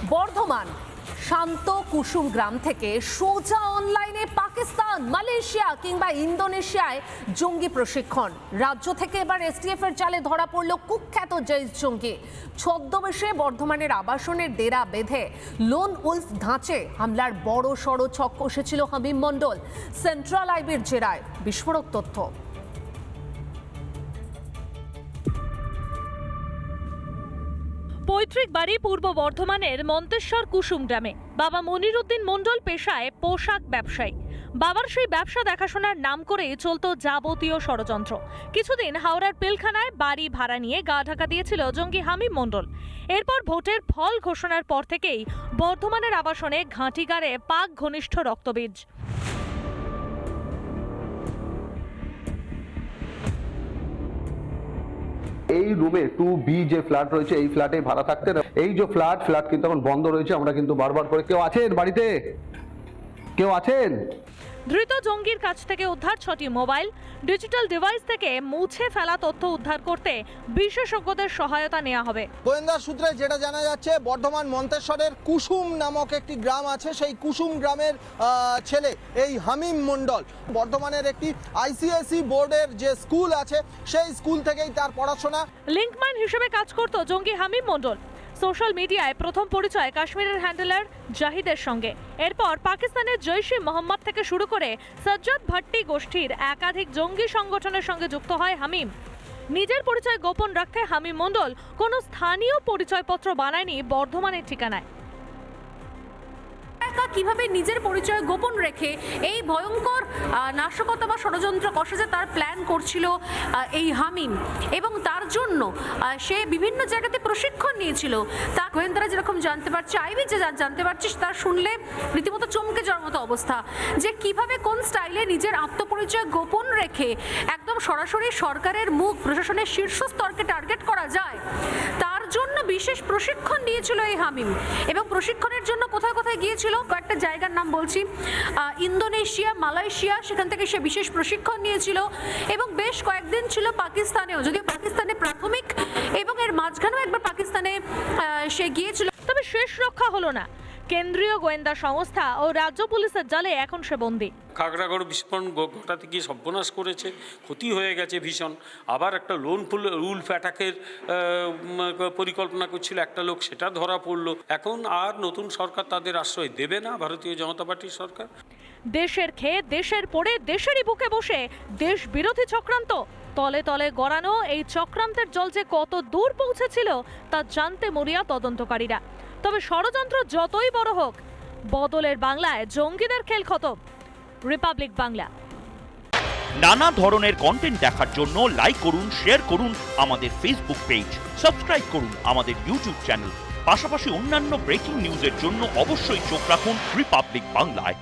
বর্ধমান শান্ত কুসুম গ্রাম থেকে সোজা অনলাইনে পাকিস্তান, মালয়েশিয়া কিংবা ইন্দোনেশিয়ায় জঙ্গি প্রশিক্ষণ। রাজ্য থেকে এবার এসটিএফ এর জালে ধরা পড়ল কুখ্যাত জৈশ জঙ্গি। ছদ্মবেশে বর্ধমানের আবাসনের ডেরা বেঁধে লোন উলফ ধাঁচে হামলার বড় সড় ছক কষেছিল হামিম মণ্ডল। সেন্ট্রাল আইবির জেরায় বিস্ফোরক তথ্য। পৈতৃক বাড়ি পূর্ব বর্ধমানের মন্তেশ্বর কুসুম গ্রামে। বাবা মনিরুদ্দিন মণ্ডল পেশায় পোশাক ব্যবসায়ী। বাবার সেই ব্যবসা দেখাশোনার নাম করে চলত যাবতীয় ষড়যন্ত্র। কিছুদিন হাওড়ার পিলখানায় বাড়ি ভাড়া নিয়ে গা ঢাকা দিয়েছিল জঙ্গি হামিম মণ্ডল। এরপর ভোটের ফল ঘোষণার পর থেকেই বর্ধমানের আবাসনে ঘাঁটি গাড়ে পাক ঘনিষ্ঠ রক্তবীজ। এই রুমে 2B যে ফ্ল্যাট রয়েছে এই ফ্ল্যাটে ভাড়া থাকতেন। এই যে ফ্ল্যাট কিন্তু এখন বন্ধ রয়েছে। আমরা কিন্তু বারবার করে কেউ আছেন বাড়িতে, কেউ আছেন? ধৃত জঙ্গির কাছ থেকে উদ্ধার 6টি মোবাইল। ডিজিটাল ডিভাইস থেকে মুছে ফেলা তথ্য উদ্ধার করতে বিশেষজ্ঞদের সহায়তা নেওয়া হবে। গোয়েন্দা সূত্রে যেটা জানা যাচ্ছে, বর্ধমান মন্তেশ্বরের কুসুম নামক একটি গ্রাম আছে, সেই কুসুম গ্রামের ছেলে এই হামিম মণ্ডল। বর্ধমানের একটি আইসিএসই বোর্ডের যে স্কুল আছে সেই স্কুল থেকেই তার পড়াশোনা। লিঙ্কম্যান হিসেবে কাজ করত জঙ্গি হামিম মণ্ডল। সোশ্যাল মিডিয়ায় প্রথম পরিচয় কাশ্মীরের হ্যান্ডেলার জাহিদের সঙ্গে। এরপর পাকিস্তানের জৈশ ই মোহাম্মদ থেকে শুরু করে সজ্জাদ ভাট্টি গোষ্ঠীর একাধিক জঙ্গি সংগঠনের সঙ্গে যুক্ত হয় হামিম। নিজের পরিচয় গোপন রাখতে হামিম মণ্ডল কোনো স্থানীয় পরিচয়পত্র বানায়নি বর্ধমানের ঠিকানায়। কিভাবে নিজের পরিচয় গোপন রেখে এই ভয়ঙ্কর নাশকতা বা ষড়যন্ত্র কষে যে তার প্ল্যান করছিল এই হামিম, এবং তার জন্য সে বিভিন্ন জায়গাতে প্রশিক্ষণ নিয়েছিল, তা গোয়েন্দারা যেরকম জানতে পারছে, আইবি যে জানতে পারছিস, তার শুনলে রীতিমতো চমকে যাওয়ার মতো অবস্থা যে কিভাবে কোন স্টাইলে নিজের আত্মপরিচয় গোপন রেখে একদম সরাসরি সরকারের মুখ, প্রশাসনের শীর্ষ স্তরকে টার্গেট করা যায়। তার জন্য বিশেষ প্রশিক্ষণ দিয়েছিল এই হামিম, এবং প্রশিক্ষণের জন্য কোথায় কোথায় গিয়েছিল কয়েকটা জায়গার নাম বলছি, ইন্দোনেশিয়া, মালয়েশিয়া, সেখান থেকে সে বিশেষ প্রশিক্ষণ নিয়েছিল এবং বেশ কয়েকদিন ছিল পাকিস্তানেও, যদিও পাকিস্তানে প্রাথমিক এবং এর মাঝখানেও একবার পাকিস্তানে সে গিয়েছিল। তবে শেষ রক্ষা হলো না। কেন্দ্রীয় গোয়েন্দা সংস্থা ও রাজ্য পুলিশের জালে এখন সে বন্দী। খাগড়াগড় বিস্ফোরণ ঘটাতে গিয়ে সর্বনাশ করেছে, ক্ষতি হয়ে গেছে ভীষণ। আবার একটা লোন উলফ অ্যাটাকের পরিকল্পনা করছিল একটা লোক, সেটা ধরা পড়লো। এখন আর নতুন সরকার তাদের আশ্রয় দেবে না, ভারতীয় জনতা পার্টির সরকার। দেশের খেয়ে, দেশের পড়ে, দেশেরই বুকে বসে দেশ বিরোধী চক্রান্ত। তলে তলে গড়ানো এই চক্রান্তের জল যে কত দূর পৌঁছেছিল তা জানতে মরিয়া তদন্তকারীরা। তবে ষড়যন্ত্র যতই বড় হোক, বদলের বাংলায় জঙ্গিদের খেল খতম। রিপাবলিক বাংলা। নানা ধরনের কন্টেন্ট দেখার জন্য লাইক করুন, শেয়ার করুন আমাদের ফেসবুক পেজ, সাবস্ক্রাইব করুন আমাদের ইউটিউব চ্যানেল। পাশাপাশি অন্যান্য ব্রেকিং নিউজের জন্য অবশ্যই চোখ রাখুন রিপাবলিক বাংলায়।